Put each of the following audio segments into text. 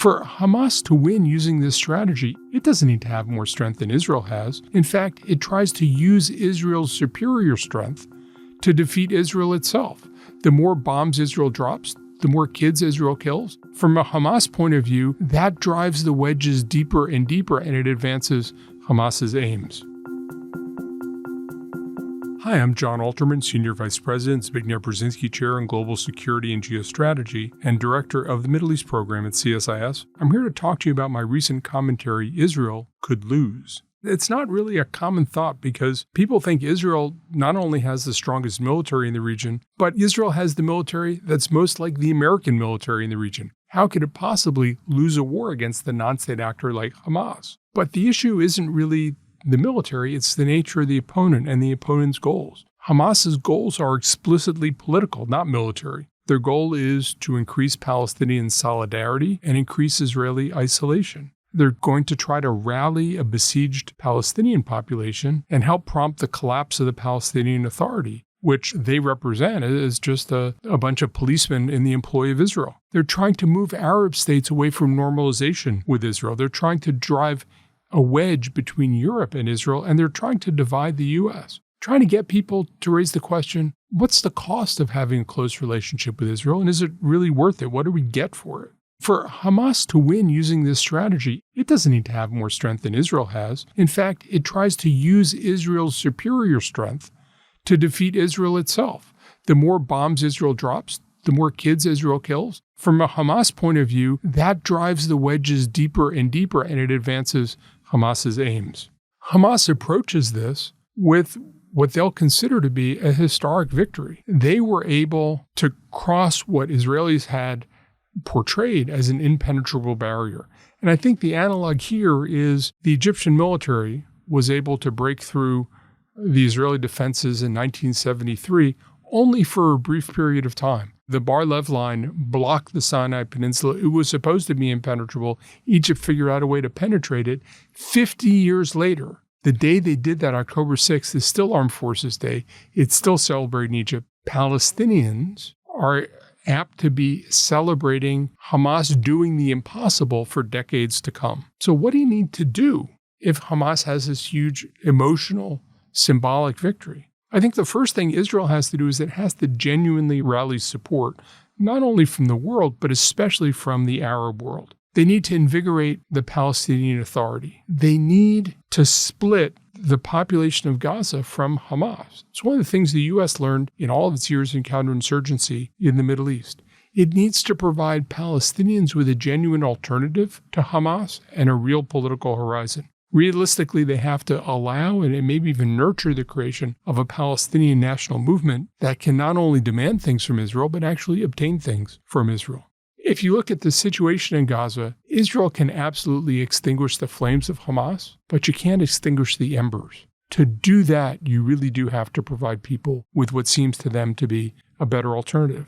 For Hamas to win using this strategy, it doesn't need to have more strength than Israel has. In fact, it tries to use Israel's superior strength to defeat Israel itself. The more bombs Israel drops, the more kids Israel kills. From a Hamas point of view, that drives the wedges deeper and deeper, and it advances Hamas's aims. Hi, I'm John Alterman, Senior Vice President, Zbigniew Brzezinski Chair in Global Security and Geostrategy, and Director of the Middle East Program at CSIS. I'm here to talk to you about my recent commentary, Israel Could Lose. It's not really a common thought because people think Israel not only has the strongest military in the region, but Israel has the military that's most like the American military in the region. How could it possibly lose a war against the non-state actor like Hamas? But the issue isn't really the military, it's the nature of the opponent and the opponent's goals. Hamas's goals are explicitly political, not military. Their goal is to increase Palestinian solidarity and increase Israeli isolation. They're going to try to rally a besieged Palestinian population and help prompt the collapse of the Palestinian Authority, which they represent as just a bunch of policemen in the employ of Israel. They're trying to move Arab states away from normalization with Israel. They're trying to drive a wedge between Europe and Israel, and they're trying to divide the U.S., trying to get people to raise the question, what's the cost of having a close relationship with Israel, and is it really worth it? What do we get for it? For Hamas to win using this strategy, it doesn't need to have more strength than Israel has. In fact, it tries to use Israel's superior strength to defeat Israel itself. The more bombs Israel drops, the more kids Israel kills. From a Hamas point of view, that drives the wedges deeper and deeper, and it advances Hamas's aims. Hamas approaches this with what they'll consider to be a historic victory. They were able to cross what Israelis had portrayed as an impenetrable barrier. And I think the analog here is the Egyptian military was able to break through the Israeli defenses in 1973 only for a brief period of time. The Bar-Lev line blocked the Sinai Peninsula. It was supposed to be impenetrable. Egypt figured out a way to penetrate it. 50 years later, the day they did that, October 6th, is still Armed Forces Day. It's still celebrated in Egypt. Palestinians are apt to be celebrating Hamas doing the impossible for decades to come. So what do you need to do if Hamas has this huge emotional, symbolic victory? I think the first thing Israel has to do is it has to genuinely rally support, not only from the world, but especially from the Arab world. They need to invigorate the Palestinian Authority. They need to split the population of Gaza from Hamas. It's one of the things the U.S. learned in all of its years in counterinsurgency in the Middle East. It needs to provide Palestinians with a genuine alternative to Hamas and a real political horizon. Realistically, they have to allow and maybe even nurture the creation of a Palestinian national movement that can not only demand things from Israel, but actually obtain things from Israel. If you look at the situation in Gaza, Israel can absolutely extinguish the flames of Hamas, but you can't extinguish the embers. To do that, you really do have to provide people with what seems to them to be a better alternative.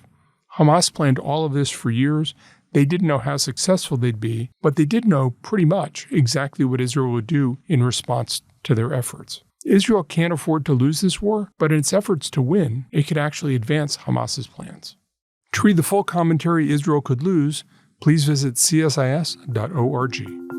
Hamas planned all of this for years. They didn't know how successful they'd be, but they did know pretty much exactly what Israel would do in response to their efforts. Israel can't afford to lose this war, but in its efforts to win, it could actually advance Hamas's plans. To read the full commentary, Israel Could Lose, please visit csis.org.